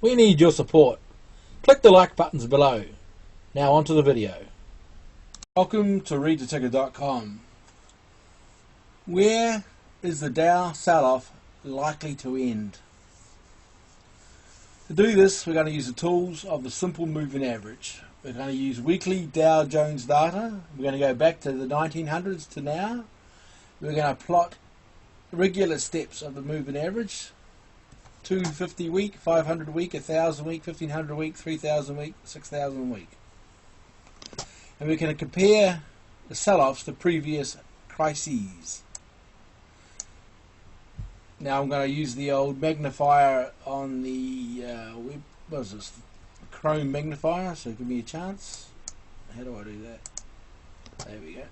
We need your support. Click the like buttons below. Now onto the video. Welcome to readtheticker.com. Where is the Dow sell-off likely to end? To do this, we're going to use the tools of the simple moving average. We're going to use weekly Dow Jones data. We're going to go back to the 1900s to now. We're going to plot regular steps of the moving average. 250 week, 500 week, 1,000 week, 1,500 week, 3,000 week, 6,000 week. And we're going to compare the sell-offs to previous crises. Now I'm going to use the old magnifier on the what is this? Chrome magnifier, so give me a chance. How do I do that? There we go.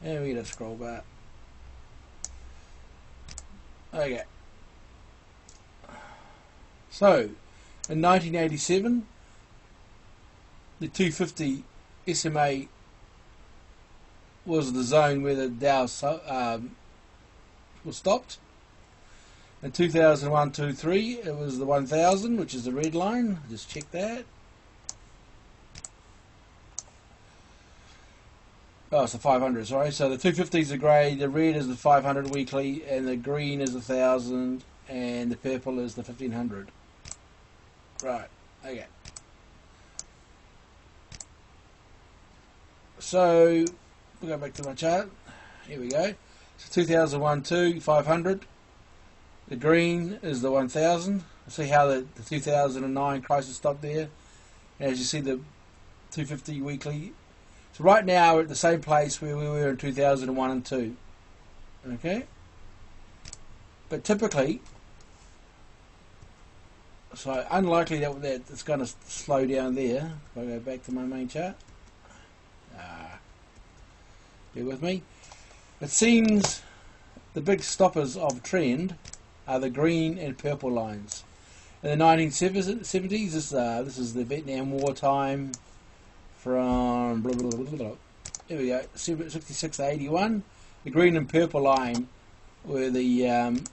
And we get a scroll bar. Okay. So, in 1987, the 250 SMA was the zone where the Dow was stopped. In 2001, 2, 3, it was the 1000, which is the red line. Just check that. Oh, it's the 500, sorry. So the 250 is the grey, the red is the 500 weekly, and the green is the 1000, and the purple is the 1500. Right, okay. So, we'll go back to my chart. Here we go. So 2001, 2, 500. The green is the 1000. See how the 2009 crisis stopped there? And as you see, the 250 weekly. So right now we're at the same place where we were in 2001 and 2. Okay? But typically, so unlikely that it's going to slow down there. If I go back to my main chart. Bear with me. It seems the big stoppers of trend are the green and purple lines. In the 1970s, this is the Vietnam War time. From blah, blah, blah, blah. Here we go, 66 to 81. The green and purple line were the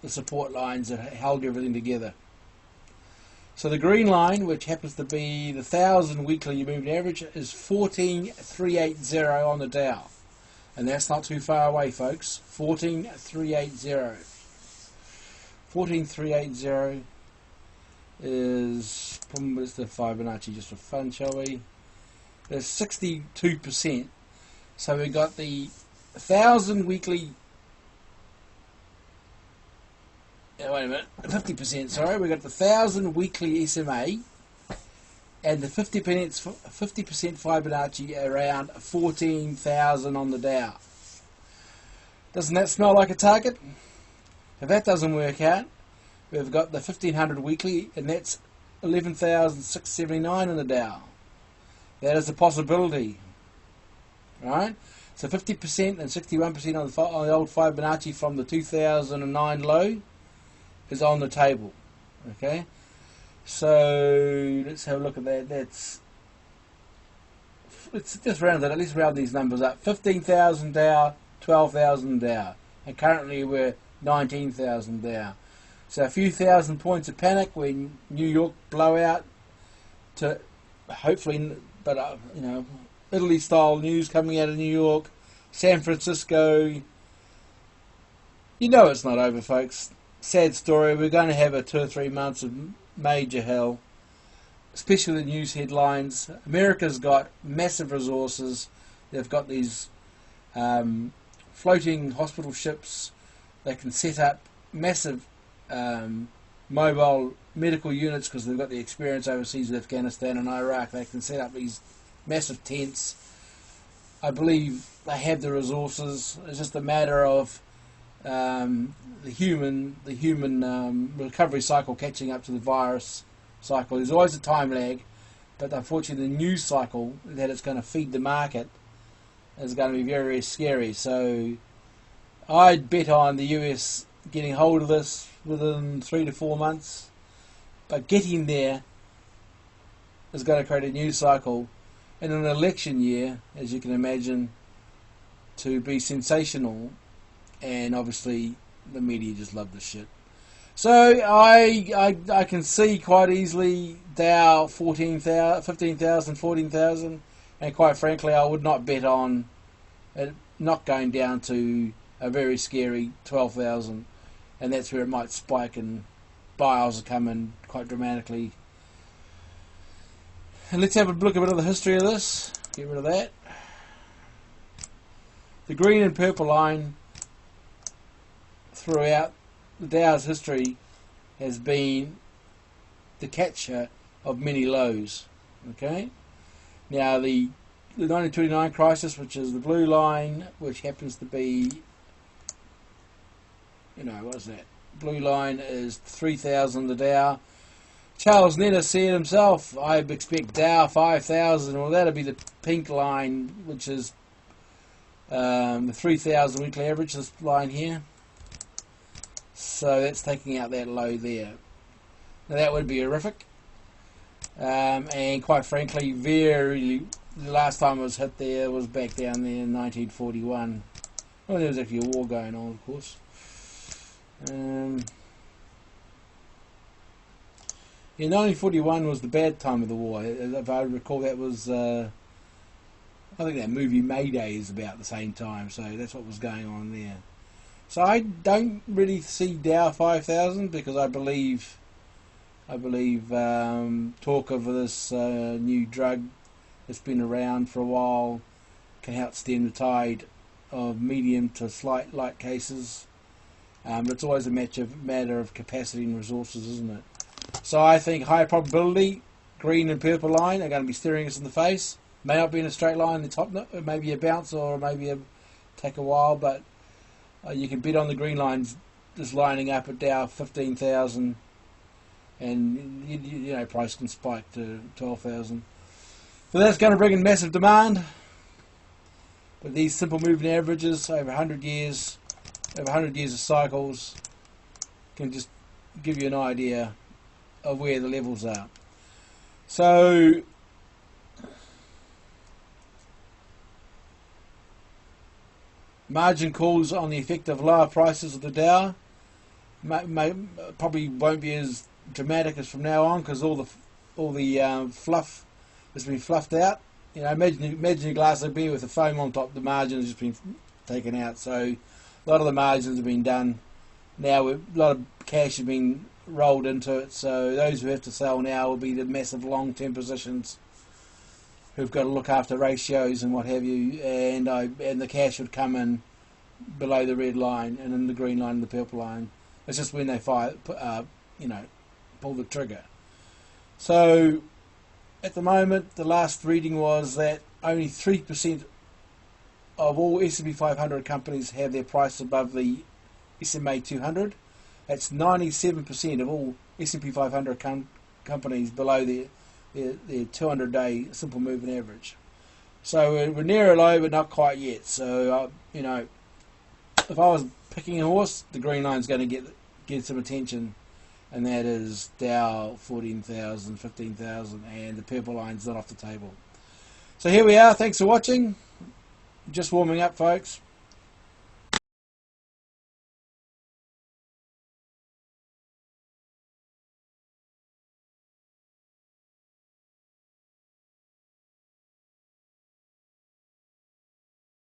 support lines that held everything together. So the green line, which happens to be the 1000 weekly moving average, is 14380 on the Dow, and that's not too far away, folks. 14380. 14380. Is what's the Fibonacci, just for fun, shall we? There's 62%. So we got the 1000 weekly. Wait a minute, 50%. Sorry, we got the 1000 weekly SMA and the 50% Fibonacci around 14,000 on the Dow. Doesn't that smell like a target? If that doesn't work out, we've got the 1500 weekly, and that's 11,679 in the Dow. That is a possibility. Right? So 50% and 61% on the old Fibonacci from the 2009 low is on the table. Okay? So let's have a look at that. Let's just round it, at least round these numbers up. 15,000 Dow, 12,000 Dow. And currently we're 19,000 Dow. So a few thousand points of panic when New York blowout to hopefully, but you know, Italy style news coming out of New York, San Francisco. You know it's not over, folks. Sad story. We're going to have a 2 or 3 months of major hell, especially the news headlines. America's got massive resources. They've got these floating hospital ships. They can set up massive mobile medical units because they've got the experience overseas with Afghanistan and Iraq. They can set up these massive tents. I believe they have the resources. It's just a matter of the human recovery cycle catching up to the virus cycle. There's always a time lag, but unfortunately the news cycle that it's going to feed the market is going to be very, very scary. So I'd bet on the US getting hold of this within 3 to 4 months, but getting there is going to create a news cycle in an election year, as you can imagine, to be sensational and obviously the media just love this shit. So I can see quite easily Dow 14,000, 15,000, 14,000, and quite frankly I would not bet on it not going down to a very scary 12,000, and that's where it might spike and buyers will come in quite dramatically. And let's have a look at a bit of the history of this. Get rid of that. The green and purple line throughout the Dow's history has been the catcher of many lows. Okay. Now the 1929 crisis, which is the blue line, which happens to be, what is that? Blue line is 3,000 the Dow. Charles Nenner said himself, I expect Dow 5,000. Well, that'll be the pink line, which is the 3,000 weekly average, this line here. So that's taking out that low there. Now that would be horrific. And quite frankly, the last time it was hit there was back down there in 1941. Well, there was actually a war going on, of course. Yeah, 1941 was the bad time of the war. If I recall, that was, I think that movie Mayday is about the same time, so that's what was going on there. So I don't really see Dow 5,000 because I believe talk of this new drug that's been around for a while can help stem the tide of medium to slight light cases. But it's always a matter of capacity and resources, isn't it? So I think high probability, green and purple line are going to be staring us in the face. May not be in a straight line, the top, maybe a bounce or maybe take a while, but you can bet on the green lines just lining up at Dow 15,000, and price can spike to 12,000. So that's going to bring in massive demand. But these simple moving averages over 100 years of cycles can just give you an idea of where the levels are. So margin calls on the effect of lower prices of the Dow probably won't be as dramatic as from now on, because all the fluff has been fluffed out. Imagine a glass of beer with the foam on top. The margin has just been taken out, so a lot of the margins have been done. Now a lot of cash has been rolled into it, so those who have to sell now will be the massive long-term positions who've got to look after ratios and what have you, and the cash would come in below the red line and in the green line and the purple line. It's just when they pull the trigger. So at the moment, the last reading was that only 3% of all S&P 500 companies have their price above the SMA 200. That's 97% of all S&P 500 companies below their 200-day simple moving average. So we're near a low, but not quite yet. So if I was picking a horse, the green line's going to get some attention, and that is Dow 14,000, 15,000, and the purple line's not off the table. So here we are. Thanks for watching. Just warming up, folks.